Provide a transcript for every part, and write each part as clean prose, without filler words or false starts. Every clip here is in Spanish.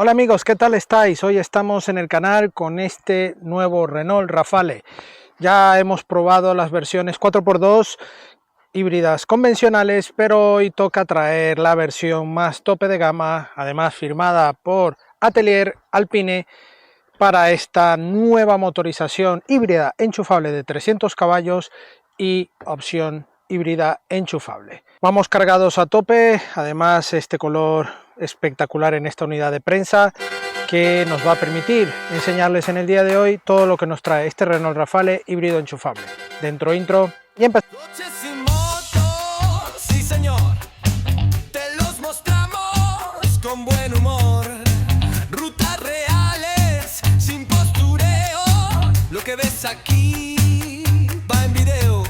Hola amigos, ¿qué tal estáis? Hoy estamos en el canal con este nuevo Renault Rafale. Ya hemos probado las versiones 4x2 híbridas convencionales, pero hoy toca traer la versión más tope de gama, además firmada por Atelier Alpine, para esta nueva motorización híbrida enchufable de 300 caballos y opción híbrida enchufable. Vamos cargados a tope, además este color espectacular en esta unidad de prensa que nos va a permitir enseñarles en el día de hoy todo lo que nos trae este Renault Rafale híbrido enchufable. Dentro intro y empezamos. Sí señor, te los mostramos con buen humor. Rutas reales, sin postureo. Lo que ves aquí va en video.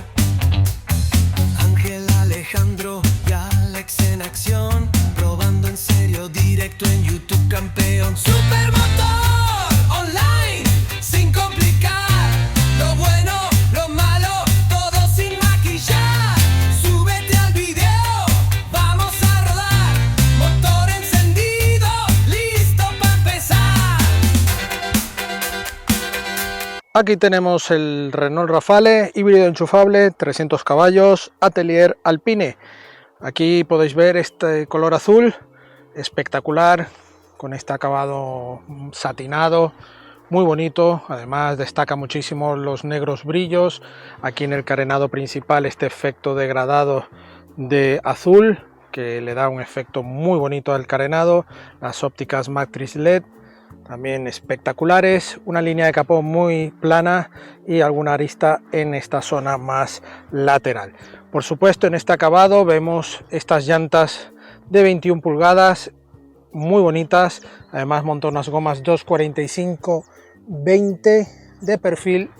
Ángel, Alejandro y Alex en acción, probando en serio, directo en YouTube, campeón. Supermotor online, sin complicar. Lo bueno, lo malo, todo sin maquillar. Súbete al video, vamos a rodar. Motor encendido, listo para empezar. Aquí tenemos el Renault Rafale híbrido enchufable, 300 caballos, Atelier Alpine. Aquí podéis ver este color azul espectacular, con este acabado satinado, muy bonito. Además destaca muchísimo los negros brillos. Aquí en el carenado principal este efecto degradado de azul que le da un efecto muy bonito al carenado. Las ópticas Matrix LED también espectaculares, una línea de capó muy plana y alguna arista en esta zona más lateral. Por supuesto, en este acabado vemos estas llantas de 21 pulgadas muy bonitas. Además monta unas gomas 245-20 de perfil.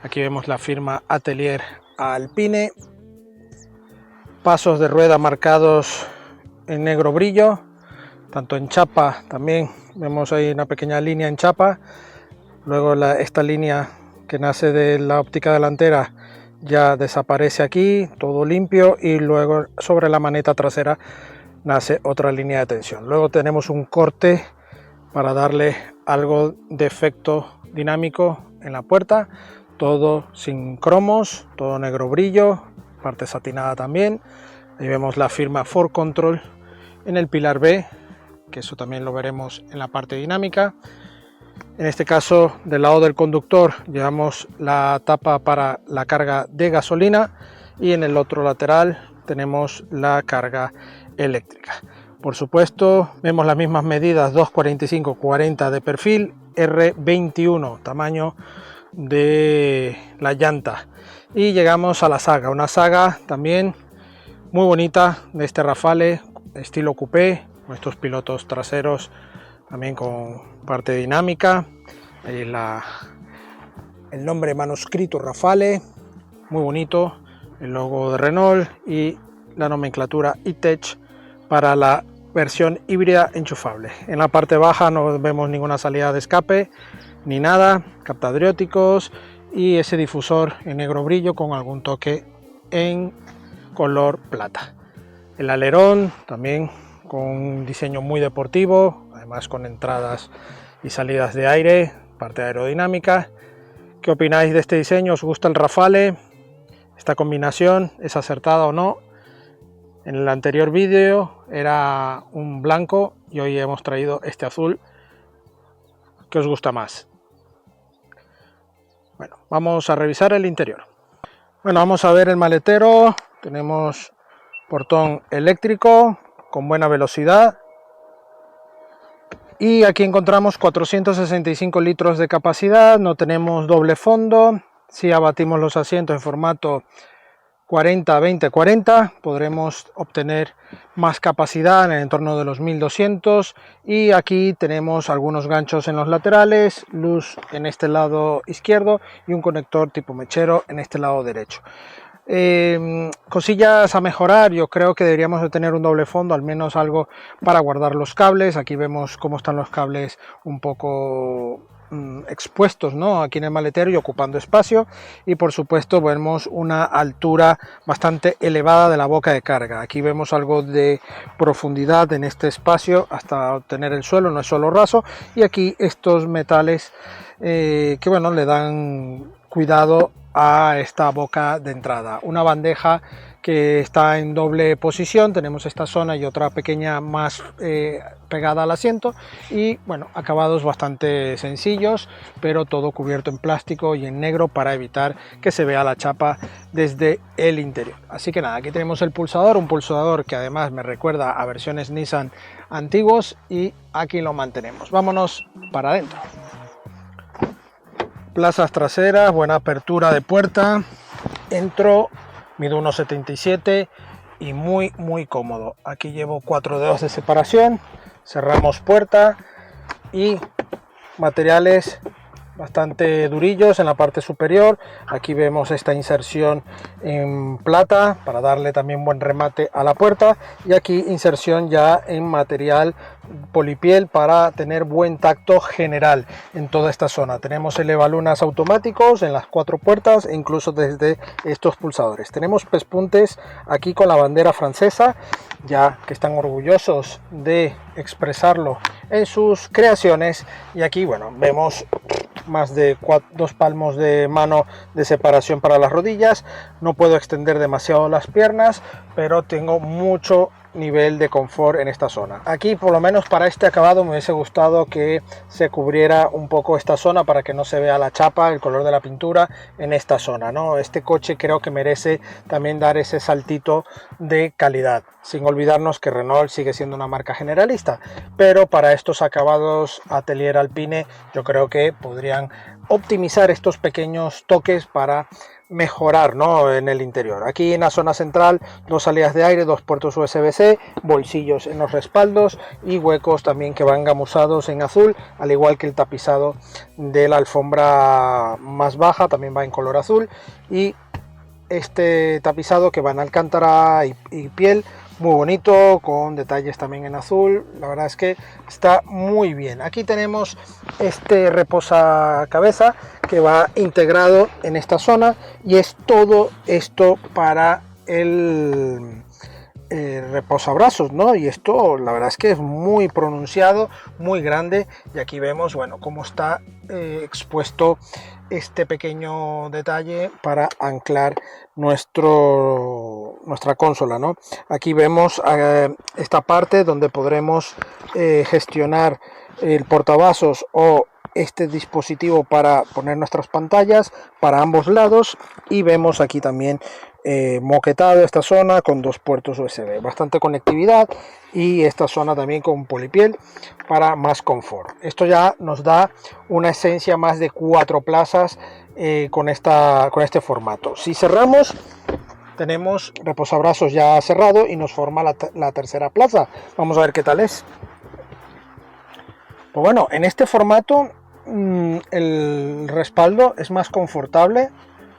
Aquí vemos la firma Atelier Alpine. Pasos de rueda marcados en negro brillo, tanto en chapa también vemos ahí una pequeña línea en chapa. Luego esta línea que nace de la óptica delantera ya desaparece aquí, todo limpio, y luego sobre la maneta trasera nace otra línea de tensión. Luego tenemos un corte para darle algo de efecto dinámico en la puerta, todo sin cromos, todo negro brillo, parte satinada también. Ahí vemos la firma Ford Control en el pilar B, que eso también lo veremos en la parte dinámica. En este caso, del lado del conductor llevamos la tapa para la carga de gasolina, y en el otro lateral tenemos la carga eléctrica. Por supuesto, vemos las mismas medidas, 245-40 de perfil, R21 tamaño de la llanta, y llegamos a la saga, una saga también muy bonita de este Rafale estilo coupé, con estos pilotos traseros también con parte dinámica. Ahí el nombre manuscrito Rafale, muy bonito, el logo de Renault y la nomenclatura E-Tech para la versión híbrida enchufable. En la parte baja no vemos ninguna salida de escape ni nada, captadrióticos y ese difusor en negro brillo con algún toque en color plata. El alerón también con un diseño muy deportivo, además con entradas y salidas de aire, parte aerodinámica. ¿Qué opináis de este diseño? ¿Os gusta el Rafale? ¿Esta combinación es acertada o no? En el anterior vídeo era un blanco y hoy hemos traído este azul. ¿Qué os gusta más? Bueno, vamos a revisar el interior. Bueno, vamos a ver el maletero. Tenemos portón eléctrico con buena velocidad. Y aquí encontramos 465 litros de capacidad. No tenemos doble fondo. Si abatimos los asientos en formato 40-20-40 podremos obtener más capacidad en el entorno de los 1200, y aquí tenemos algunos ganchos en los laterales, luz en este lado izquierdo y un conector tipo mechero en este lado derecho. Cosillas a mejorar: yo creo que deberíamos de tener un doble fondo, al menos algo para guardar los cables. Aquí vemos cómo están los cables un poco expuestos, ¿no?, aquí en el maletero y ocupando espacio, y por supuesto vemos una altura bastante elevada de la boca de carga. Aquí vemos algo de profundidad en este espacio hasta obtener el suelo, no es suelo raso, y aquí estos metales que bueno, le dan cuidado a esta boca de entrada. Una bandeja que está en doble posición, tenemos esta zona y otra pequeña más pegada al asiento, y bueno, acabados bastante sencillos, pero todo cubierto en plástico y en negro para evitar que se vea la chapa desde el interior. Así que nada, aquí tenemos el pulsador, un pulsador que además me recuerda a versiones Nissan antiguos, y aquí lo mantenemos. Vámonos para adentro. Plazas traseras, buena apertura de puerta, entro, mido 1,77 y muy cómodo. Aquí llevo 4 dedos de separación, cerramos puerta y materiales bastante durillos en la parte superior. Aquí vemos esta inserción en plata para darle también buen remate a la puerta, y aquí inserción ya en material polipiel para tener buen tacto general en toda esta zona. Tenemos elevalunas automáticos en las 4 puertas e incluso desde estos pulsadores. Tenemos pespuntes aquí con la bandera francesa, ya que están orgullosos de expresarlo en sus creaciones, y aquí bueno, vemos más de 2 palmos de mano de separación para las rodillas. No puedo extender demasiado las piernas, pero tengo mucho nivel de confort en esta zona. Aquí, por lo menos para este acabado, me hubiese gustado que se cubriera un poco esta zona para que no se vea la chapa, el color de la pintura en esta zona, ¿no? Este coche creo que merece también dar ese saltito de calidad, sin olvidarnos que Renault sigue siendo una marca generalista, pero para estos acabados Atelier Alpine yo creo que podrían optimizar estos pequeños toques para mejorar, ¿no?, en el interior. Aquí en la zona central, 2 salidas de aire, 2 puertos USB-C, bolsillos en los respaldos y huecos también que van gamuzados en azul, al igual que el tapizado de la alfombra más baja también va en color azul, y este tapizado que va en alcántara y piel, muy bonito, con detalles también en azul. La verdad es que está muy bien. Aquí tenemos este reposacabezas que va integrado en esta zona, y es todo esto para el reposabrazos, ¿no? Y esto la verdad es que es muy pronunciado, muy grande, y aquí vemos, bueno, cómo está expuesto este pequeño detalle para anclar nuestra consola, ¿no? Aquí vemos esta parte donde podremos gestionar el portavasos o este dispositivo para poner nuestras pantallas para ambos lados, y vemos aquí también moquetado esta zona con 2 puertos USB, bastante conectividad, y esta zona también con polipiel para más confort. Esto ya nos da una esencia más de 4 plazas con este formato. Si cerramos, tenemos reposabrazos ya cerrado y nos forma la tercera plaza. Vamos a ver qué tal es. Pues bueno, en este formato el respaldo es más confortable,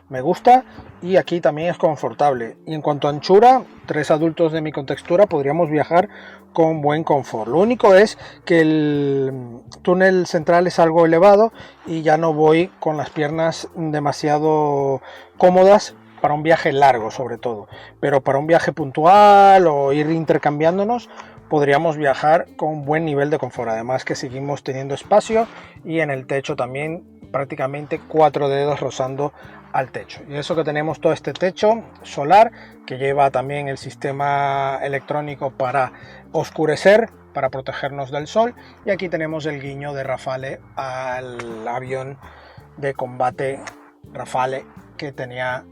me gusta, y aquí también es confortable. Y en cuanto a anchura, 3 adultos de mi contextura podríamos viajar con buen confort. Lo único es que el túnel central es algo elevado y ya no voy con las piernas demasiado cómodas para un viaje largo, sobre todo, pero para un viaje puntual o ir intercambiándonos podríamos viajar con buen nivel de confort. Además que seguimos teniendo espacio, y en el techo también prácticamente 4 dedos rozando al techo, y eso que tenemos todo este techo solar que lleva también el sistema electrónico para oscurecer, para protegernos del sol, y aquí tenemos el guiño de Rafale al avión de combate Rafale que tenía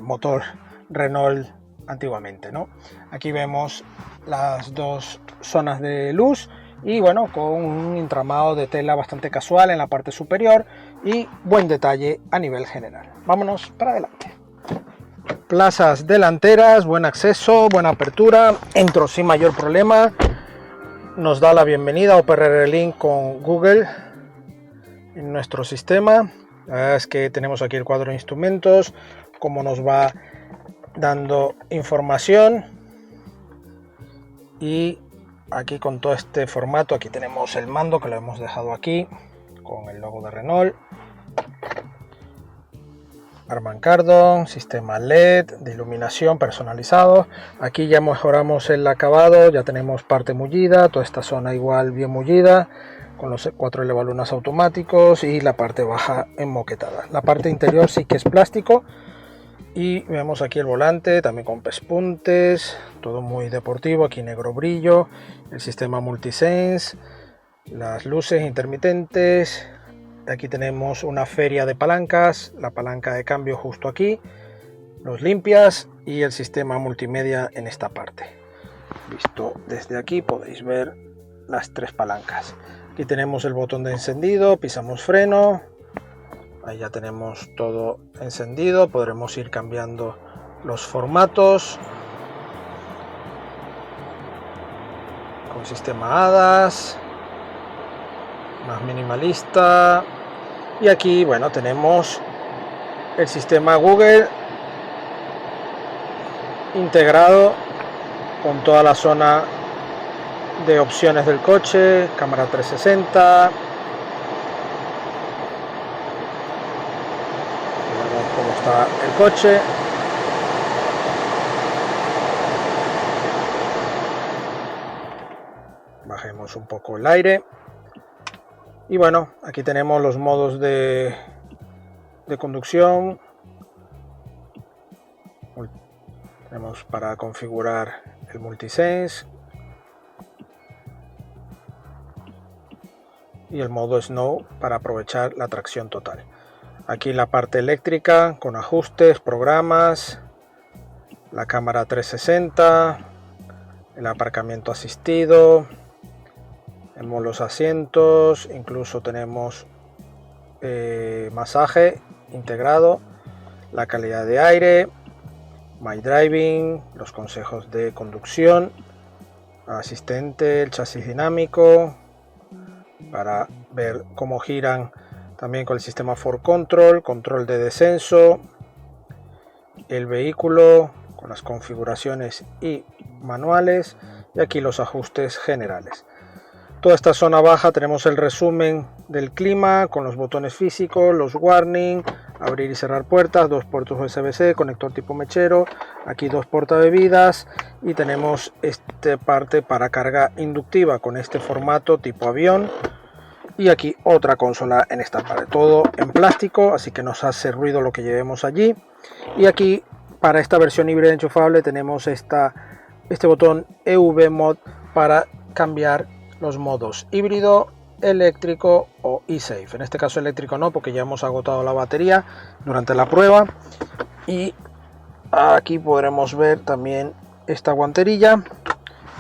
motor Renault antiguamente, ¿no? Aquí vemos las 2 zonas de luz, y bueno, con un entramado de tela bastante casual en la parte superior y buen detalle a nivel general. Vámonos para adelante. Plazas delanteras, buen acceso, buena apertura, entro sin mayor problema. Nos da la bienvenida OPR Link con Google en nuestro sistema. La verdad es que tenemos aquí el cuadro de instrumentos, cómo nos va dando información, y aquí con todo este formato, aquí tenemos el mando que lo hemos dejado aquí, con el logo de Renault. Harman Kardon, sistema LED de iluminación personalizado. Aquí ya mejoramos el acabado, ya tenemos parte mullida, toda esta zona igual bien mullida, con los 4 elevalunas automáticos y la parte baja enmoquetada. La parte interior sí que es plástico y vemos aquí el volante también con pespuntes, todo muy deportivo, aquí negro brillo, el sistema Multisense, las luces intermitentes. Aquí tenemos una feria de palancas, la palanca de cambio justo aquí, los limpias y el sistema multimedia en esta parte. Visto desde aquí podéis ver las 3 palancas. Aquí tenemos el botón de encendido, pisamos freno, ahí ya tenemos todo encendido, podremos ir cambiando los formatos con sistema HADAS, más minimalista. Y aquí, bueno, tenemos el sistema Google integrado con toda la zona de opciones del coche, cámara 360. Vemos cómo está el coche. Bajemos un poco el aire. Y bueno, aquí tenemos los modos de conducción. Tenemos para configurar el Multisense y el modo Snow para aprovechar la tracción total. Aquí la parte eléctrica con ajustes, programas, la cámara 360, el aparcamiento asistido. Tenemos los asientos, incluso tenemos masaje integrado, la calidad de aire, My Driving, los consejos de conducción, asistente, el chasis dinámico, para ver cómo giran también con el sistema For Control, control de descenso, el vehículo con las configuraciones y manuales, y aquí los ajustes generales. Toda esta zona baja tenemos el resumen del clima con los botones físicos, los warning, abrir y cerrar puertas, 2 puertos USB-C, conector tipo mechero, aquí 2 portabebidas y tenemos esta parte para carga inductiva con este formato tipo avión y aquí otra consola en esta parte, todo en plástico, así que nos hace ruido lo que llevemos allí. Y aquí para esta versión híbrida enchufable tenemos este botón EV Mod para cambiar los modos híbrido, eléctrico o eSafe. En este caso eléctrico no, porque ya hemos agotado la batería durante la prueba. Y aquí podremos ver también esta guanterilla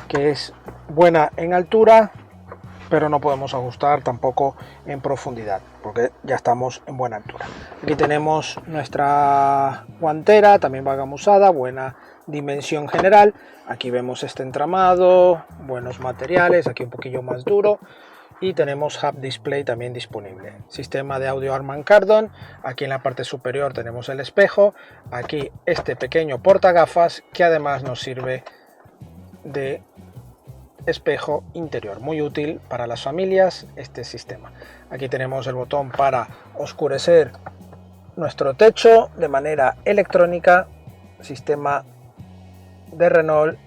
que es buena en altura, pero no podemos ajustar tampoco en profundidad porque ya estamos en buena altura. Aquí tenemos nuestra guantera, también vagamusada, buena dimensión general. Aquí vemos este entramado, buenos materiales, aquí un poquillo más duro y tenemos Hub Display también disponible. Sistema de audio Harman Kardon, aquí en la parte superior tenemos el espejo, aquí este pequeño portagafas que además nos sirve de espejo interior, muy útil para las familias este sistema. Aquí tenemos el botón para oscurecer nuestro techo de manera electrónica, sistema de Renault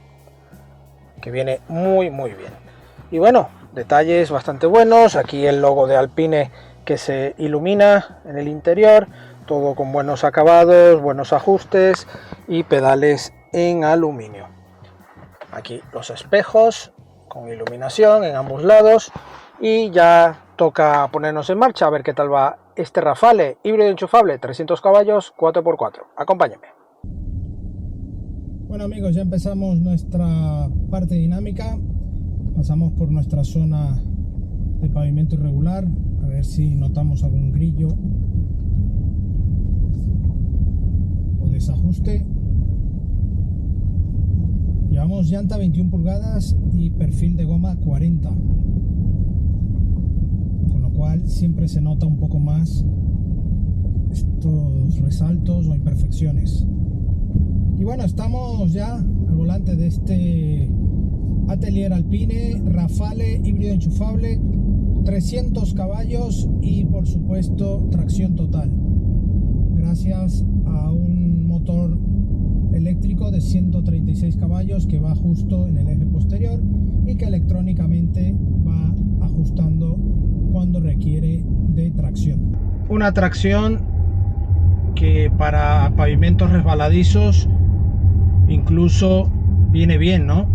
que viene muy bien. Y bueno, detalles bastante buenos, aquí el logo de Alpine que se ilumina en el interior, todo con buenos acabados, buenos ajustes y pedales en aluminio. Aquí los espejos con iluminación en ambos lados y ya toca ponernos en marcha a ver qué tal va este Rafale híbrido enchufable 300 caballos 4x4. Acompáñenme. Bueno amigos, ya empezamos nuestra parte dinámica, pasamos por nuestra zona de pavimento irregular, a ver si notamos algún grillo o desajuste. Llevamos llanta 21 pulgadas y perfil de goma 40, con lo cual siempre se nota un poco más estos resaltos o imperfecciones. Y bueno, estamos ya al volante de este Atelier Alpine Rafale híbrido enchufable 300 caballos y por supuesto tracción total, gracias a un motor eléctrico de 136 caballos que va justo en el eje posterior y que electrónicamente va ajustando cuando requiere de tracción. Una tracción que para pavimentos resbaladizos incluso viene bien, ¿no?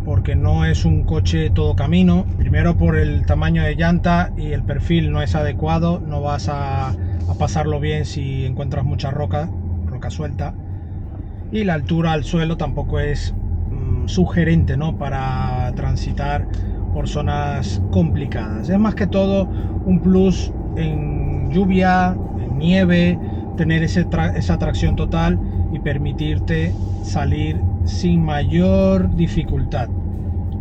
Porque no es un coche todo camino. Primero, por el tamaño de llanta y el perfil no es adecuado, no vas a pasarlo bien si encuentras mucha roca suelta, y la altura al suelo tampoco es sugerente, ¿no?, para transitar por zonas complicadas. Es más que todo un plus en lluvia, en nieve, tener esa tracción total y permitirte salir sin mayor dificultad,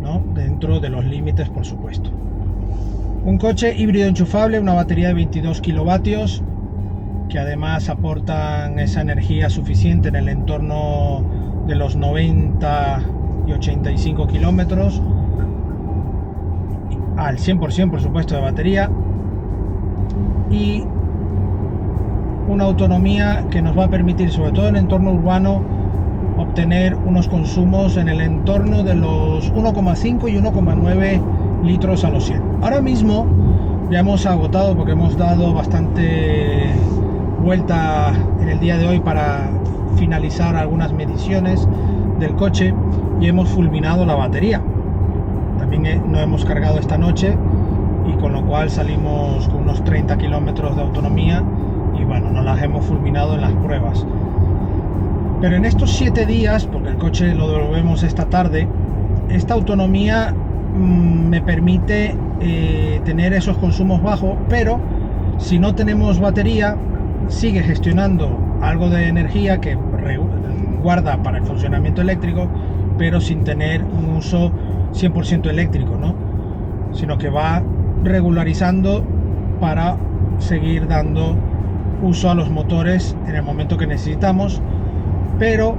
¿no?, dentro de los límites, por supuesto. Un coche híbrido enchufable, una batería de 22 kilovatios que además aportan esa energía suficiente en el entorno de los 90 y 85 kilómetros al 100%, por supuesto, de batería, y una autonomía que nos va a permitir, sobre todo en entorno urbano, obtener unos consumos en el entorno de los 1,5 y 1,9 litros a los 100. Ahora mismo ya hemos agotado, porque hemos dado bastante vuelta en el día de hoy para finalizar algunas mediciones del coche, y hemos fulminado la batería. También no hemos cargado esta noche, y con lo cual salimos con unos 30 kilómetros de autonomía, y bueno, no las hemos fulminado en las pruebas. Pero en estos 7 días, porque el coche lo devolvemos esta tarde, esta autonomía me permite tener esos consumos bajos, pero si no tenemos batería, sigue gestionando algo de energía que guarda para el funcionamiento eléctrico, pero sin tener un uso 100% eléctrico, ¿no?, sino que va regularizando para seguir dando uso a los motores en el momento que necesitamos, pero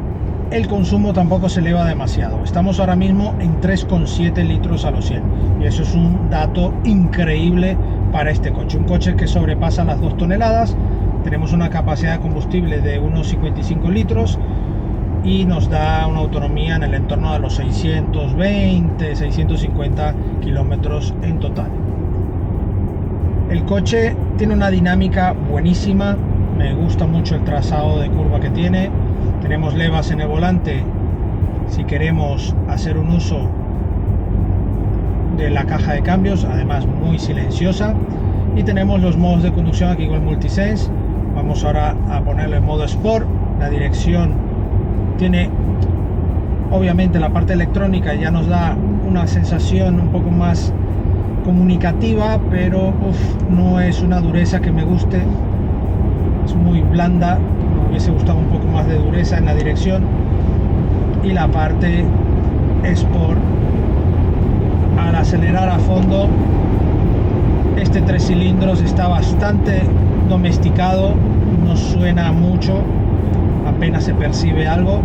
el consumo tampoco se eleva demasiado. Estamos ahora mismo en 3,7 litros a los 100, y eso es un dato increíble para este coche, un coche que sobrepasa las 2 toneladas. Tenemos una capacidad de combustible de unos 55 litros y nos da una autonomía en el entorno de los 620, 650 kilómetros en total. El coche tiene una dinámica buenísima, me gusta mucho el trazado de curva que tiene. Tenemos levas en el volante si queremos hacer un uso de la caja de cambios, además muy silenciosa, y tenemos los modos de conducción aquí con el Multisense. Vamos ahora a ponerle en modo Sport. La dirección tiene, obviamente, la parte electrónica ya nos da una sensación un poco más comunicativa, pero no es una dureza que me guste, es muy blanda. Me hubiese gustado un poco más de dureza en la dirección. Y la parte Sport, al acelerar a fondo, este 3 cilindros está bastante domesticado, no suena mucho, apenas se percibe algo.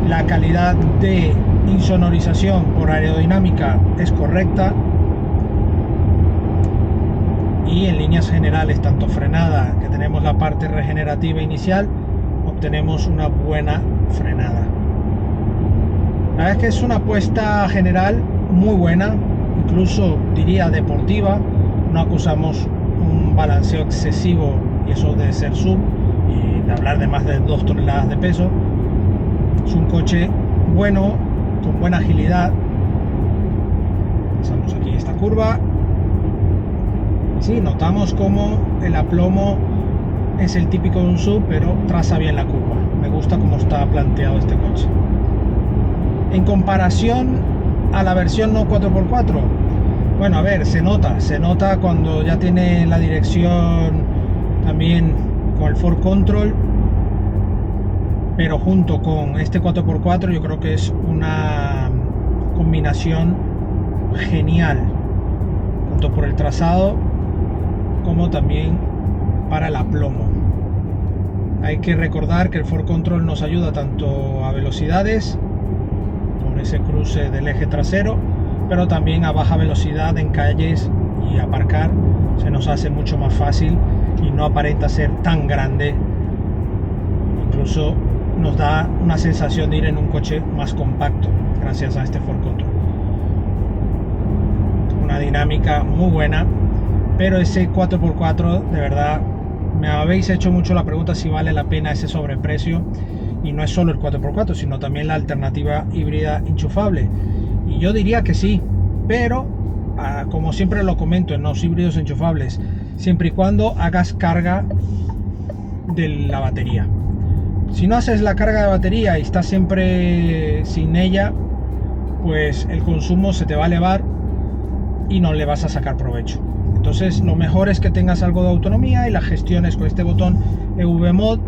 La calidad de insonorización por aerodinámica es correcta, y en líneas generales, tanto frenada, que tenemos la parte regenerativa inicial, obtenemos una buena frenada. La verdad es que es una apuesta general muy buena, incluso diría deportiva. No acusamos un balanceo excesivo, y eso de ser sub y de hablar de más de 2 toneladas de peso. Es un coche bueno, con buena agilidad. Pasamos aquí esta curva. Sí, notamos como el aplomo es el típico de un sub, pero traza bien la curva. Me gusta cómo está planteado este coche. En comparación a la versión no 4x4, bueno, a ver, se nota cuando ya tiene la dirección también con el Ford Control, pero junto con este 4x4 yo creo que es una combinación genial, tanto por el trazado como también para el aplomo. Hay que recordar que el Ford Control nos ayuda tanto a velocidades, por ese cruce del eje trasero, pero también a baja velocidad en calles y aparcar se nos hace mucho más fácil y no aparenta ser tan grande. Incluso nos da una sensación de ir en un coche más compacto gracias a este Ford Control. Una dinámica muy buena, pero ese 4x4 de verdad me habéis hecho mucho la pregunta si vale la pena ese sobreprecio, y no es solo el 4x4 sino también la alternativa híbrida enchufable, y yo diría que sí, pero como siempre lo comento en los híbridos enchufables, siempre y cuando hagas carga de la batería. Si no haces la carga de batería y estás siempre sin ella, pues el consumo se te va a elevar y no le vas a sacar provecho. Entonces lo mejor es que tengas algo de autonomía y la gestiones con este botón EV Mod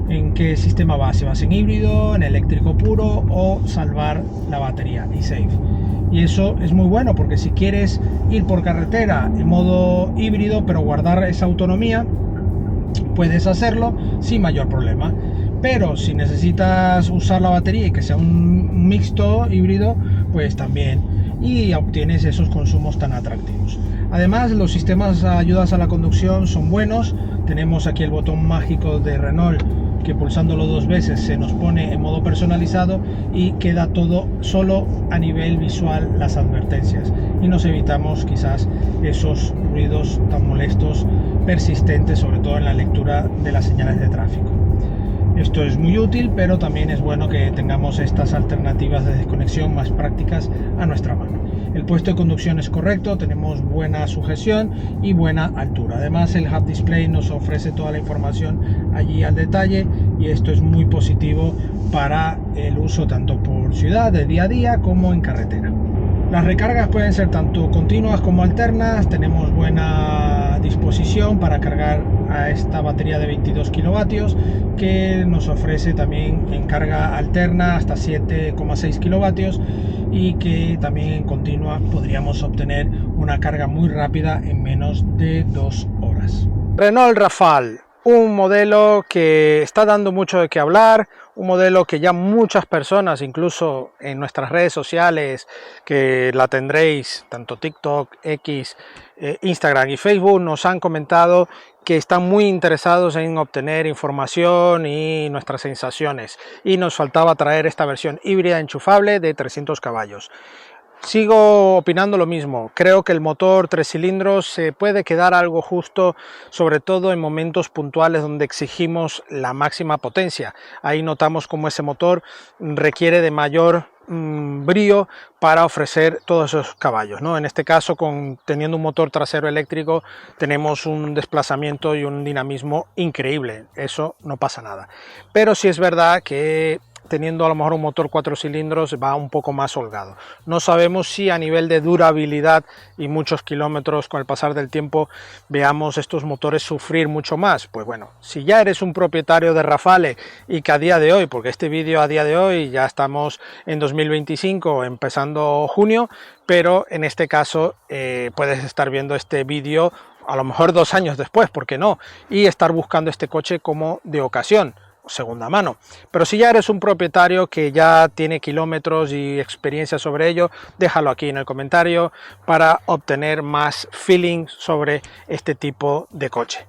en qué sistema vas, si vas en híbrido, en eléctrico puro o salvar la batería y save. Y eso es muy bueno porque si quieres ir por carretera en modo híbrido pero guardar esa autonomía, puedes hacerlo sin mayor problema. Pero si necesitas usar la batería y que sea un mixto híbrido, pues también, y obtienes esos consumos tan atractivos. Además, los sistemas de ayudas a la conducción son buenos. Tenemos aquí el botón mágico de Renault que pulsándolo 2 veces se nos pone en modo personalizado y queda todo solo a nivel visual las advertencias, y nos evitamos quizás esos ruidos tan molestos persistentes, sobre todo en la lectura de las señales de tráfico. Esto es muy útil, pero también es bueno que tengamos estas alternativas de desconexión más prácticas a nuestra mano. El puesto de conducción es correcto, tenemos buena sujeción y buena altura. Además, el Hub Display nos ofrece toda la información allí al detalle, y esto es muy positivo para el uso tanto por ciudad de día a día como en carretera. Las recargas pueden ser tanto continuas como alternas. Tenemos buena disposición para cargar a esta batería de 22 kilovatios que nos ofrece también en carga alterna hasta 7,6 kilovatios, y que también en continua podríamos obtener una carga muy rápida en menos de 2 horas. Renault Rafale, un modelo que está dando mucho de qué hablar, un modelo que ya muchas personas, incluso en nuestras redes sociales, que la tendréis, tanto TikTok, X, Instagram y Facebook, nos han comentado que están muy interesados en obtener información y nuestras sensaciones, y nos faltaba traer esta versión híbrida enchufable de 300 caballos. Sigo opinando lo mismo, creo que el motor 3 cilindros se puede quedar algo justo, sobre todo en momentos puntuales donde exigimos la máxima potencia. Ahí notamos cómo ese motor requiere de mayor brío para ofrecer todos esos caballos, ¿no? En este caso, teniendo un motor trasero eléctrico, tenemos un desplazamiento y un dinamismo increíble, eso no pasa nada. Pero sí es verdad que teniendo a lo mejor un motor 4 cilindros va un poco más holgado. No sabemos si a nivel de durabilidad y muchos kilómetros con el pasar del tiempo veamos estos motores sufrir mucho más. Pues bueno, si ya eres un propietario de Rafale y que a día de hoy, porque este vídeo a día de hoy ya estamos en 2025 empezando junio, pero en este caso puedes estar viendo este vídeo a lo mejor 2 años después, ¿por qué no? Y estar buscando este coche como de ocasión, segunda mano. Pero si ya eres un propietario que ya tiene kilómetros y experiencia sobre ello, déjalo aquí en el comentario para obtener más feeling sobre este tipo de coche.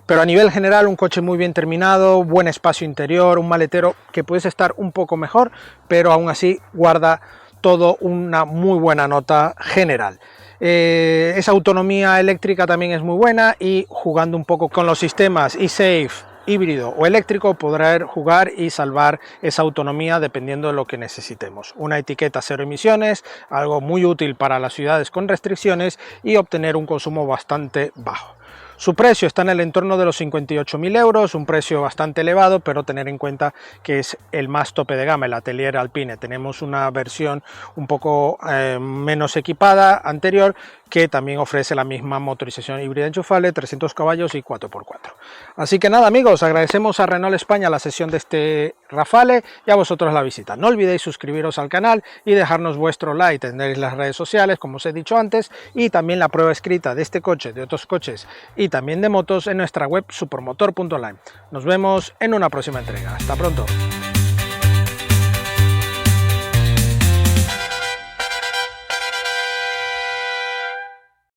Pero a nivel general, un coche muy bien terminado, buen espacio interior, un maletero que puedes estar un poco mejor, pero aún así guarda todo una muy buena nota general. Esa autonomía eléctrica también es muy buena, y jugando un poco con los sistemas eSafe, híbrido o eléctrico, podrá jugar y salvar esa autonomía dependiendo de lo que necesitemos. Una etiqueta 0 emisiones, algo muy útil para las ciudades con restricciones, y obtener un consumo bastante bajo. Su precio está en el entorno de los 58.000 euros, un precio bastante elevado, pero tener en cuenta que es el más tope de gama, el Atelier Alpine. Tenemos una versión un poco menos equipada anterior, que también ofrece la misma motorización híbrida enchufable, 300 caballos y 4x4. Así que nada, amigos, agradecemos a Renault España la sesión de este Rafale y a vosotros la visita. No olvidéis suscribiros al canal y dejarnos vuestro like. Tendréis las redes sociales, como os he dicho antes, y también la prueba escrita de este coche, de otros coches y también de motos en nuestra web supermotor.online. Nos vemos en una próxima entrega. Hasta pronto.